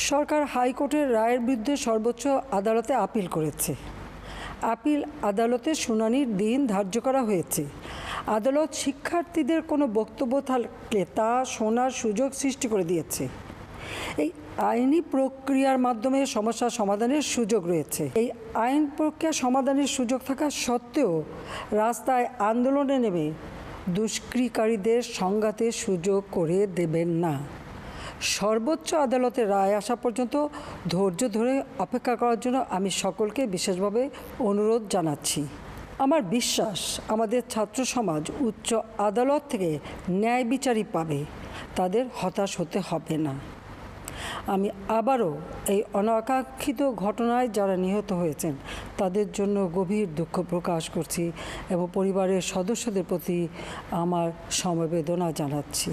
সরকার হাইকোর্টের রায়ের বিরুদ্ধে সর্বোচ্চ আদালতে আপিল করেছে। আপিল আদালতে শুনানির দিন ধার্য করা হয়েছে। আদালত শিক্ষার্থীদের কোনো বক্তব্য থাকলে তা শোনার সুযোগ সৃষ্টি করে দিয়েছে। এই আইনি প্রক্রিয়ার মাধ্যমে সমস্যা সমাধানের সুযোগ রয়েছে। এই আইন প্রক্রিয়া সমাধানের সুযোগ থাকা সত্ত্বেও রাস্তায় আন্দোলনে নেমে দুষ্কৃতিকারীদের সংঘাতের সুযোগ করে দেবেন না। সর্বোচ্চ আদালতের রায় আসা পর্যন্ত ধৈর্য ধরে অপেক্ষা করার জন্য আমি সকলকে বিশেষভাবে অনুরোধ জানাচ্ছি। আমার বিশ্বাস আমাদের ছাত্র সমাজ উচ্চ আদালত থেকে ন্যায় বিচারই পাবে, তাদের হতাশ হতে হবে না। আমি আবারও এই অনাকাঙ্ক্ষিত ঘটনায় যারা নিহত হয়েছেন তাদের জন্য গভীর দুঃখ প্রকাশ করছি এবং পরিবারের সদস্যদের প্রতি আমার সমবেদনা জানাচ্ছি।